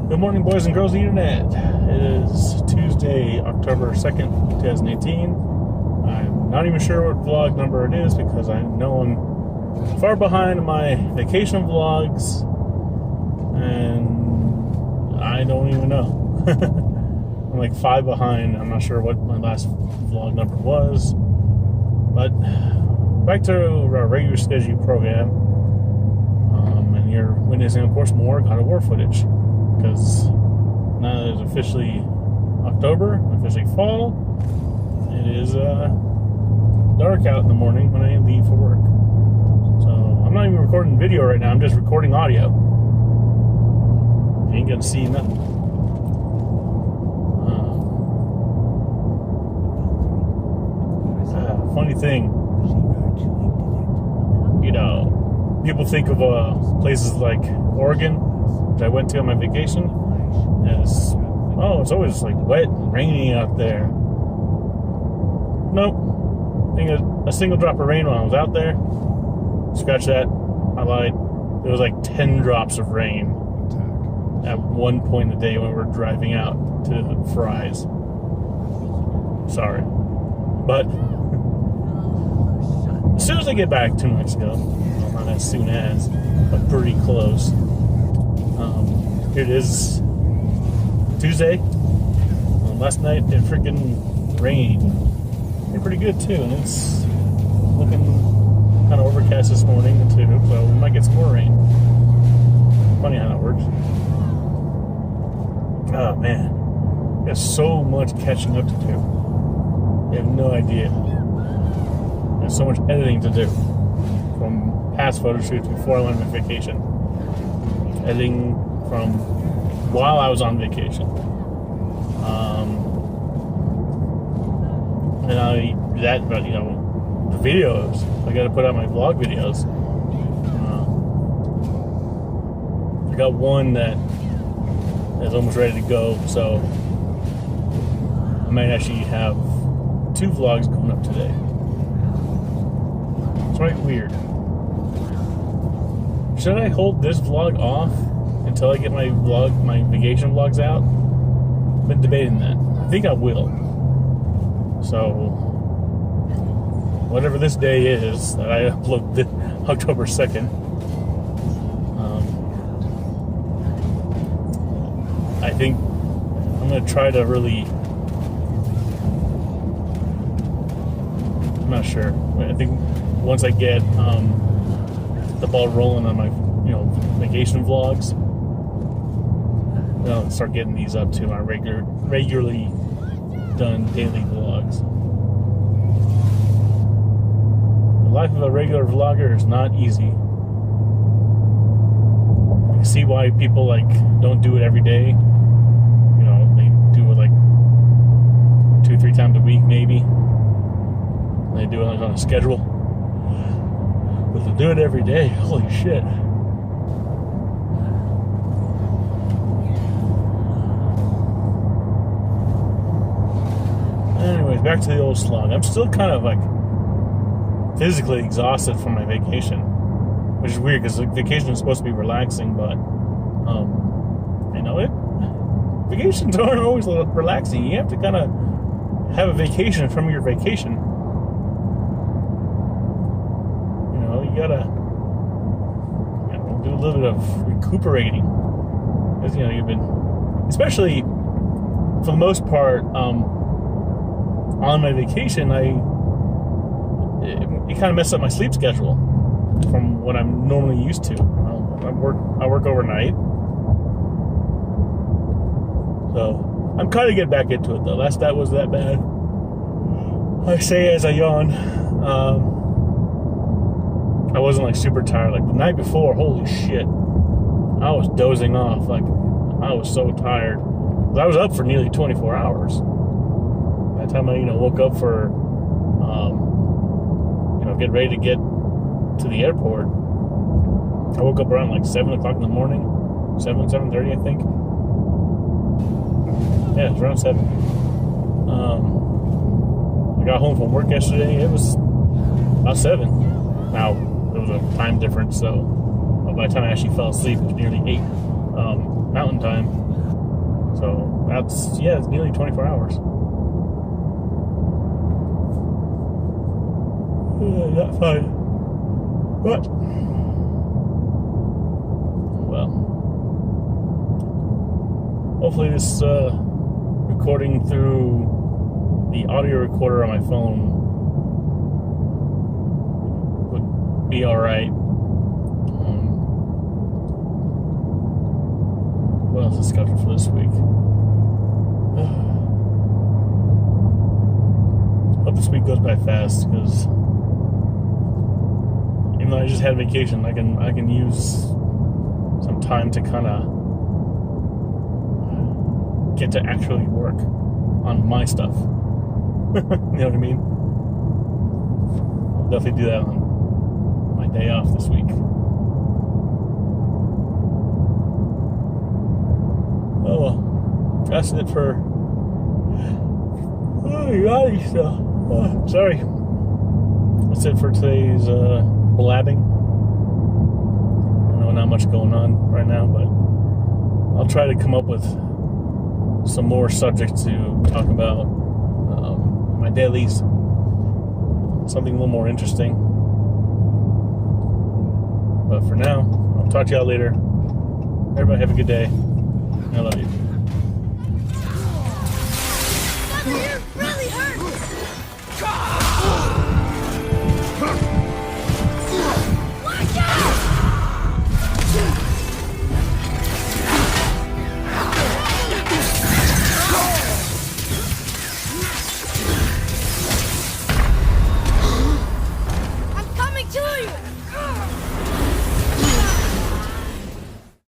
Good morning, boys and girls of the internet. It is Tuesday, October 2nd, 2018. I'm not even sure what vlog number it is because I know I'm far behind my vacation vlogs and I don't even know. I'm like 5 behind. I'm not sure what my last vlog number was. But back to our regular scheduled program. And you're witnessing, of course, more God of War footage. Because now that it's officially October, officially fall, it is dark out in the morning when I leave for work. So I'm not even recording video right now, I'm just recording audio. You ain't gonna see nothing. Funny thing, you know, people think of places like Oregon, which I went to on my vacation, as, oh, it's always like wet and rainy out there. Nope. I think a single drop of rain when I was out there. Scratch that. I lied. There was like 10 drops of rain at one point in the day when we were driving out to Fry's. Sorry. But as soon as I get back 2 nights ago, well, not as soon as, but pretty close. Here it is, Tuesday. Last night it freaking rained. It's pretty good too, and it's looking kind of overcast this morning too, so we might get some more rain. Funny how that works. Oh man, there's so much catching up to do. You have no idea. There's so much editing to do from past photo shoots before I went on vacation. Editing from while I was on vacation. But you know, the videos, I got to put out my vlog videos. I got one that is almost ready to go, so I might actually have 2 vlogs going up today. It's right weird. Should I hold this vlog off until I get my vacation vlogs out? I've been debating that. I think I will. So, whatever this day is that I upload October 2nd, I think I'm going to try to really, I'm not sure. I think once I get the ball rolling on my vacation vlogs, then I'll start getting these up to my regularly done daily vlogs. The life of a regular vlogger is not easy. You see why people don't do it every day. You know, they do it 2-3 times a week maybe. They do it on a schedule. But to do it every day, holy shit. Anyways, back to the old slog. I'm still kind of physically exhausted from my vacation, which is weird because vacation is supposed to be relaxing, but you know it. Vacations aren't always relaxing. You have to kind of have a vacation from your vacation. You know, you gotta do a little bit of recuperating, because you've been, especially for the most part, on my vacation, it kind of messed up my sleep schedule from what I'm normally used to. I work overnight, so I'm kind of getting back into it though. Last night was that bad. I say as I yawn. I wasn't super tired. The night before, holy shit, I was dozing off. I was so tired. I was up for nearly 24 hours. By the time I woke up for get ready to get to the airport, I woke up around 7 o'clock in the morning, 7:30 I think. Yeah, it was around 7. I got home from work yesterday, it was about 7. Now there was a time difference, so by the time I actually fell asleep, it was nearly 8 Mountain Time. So that's, yeah, it's nearly 24 hours. Not fine. But, well, hopefully this recording through the audio recorder on my phone would be alright. What else is scheduled for this week? Hope this week goes by fast, because even though I just had vacation, I can use some time to kind of get to actually work on my stuff. You know what I mean? I'll definitely do that on my day off this week. Oh well, that's it for yachty stuff. Oh, sorry. That's it for today's blabbing. I know not much going on right now, but I'll try to come up with some more subjects to talk about. My dailies, something a little more interesting. But for now, I'll talk to y'all later. Everybody have a good day. I love you.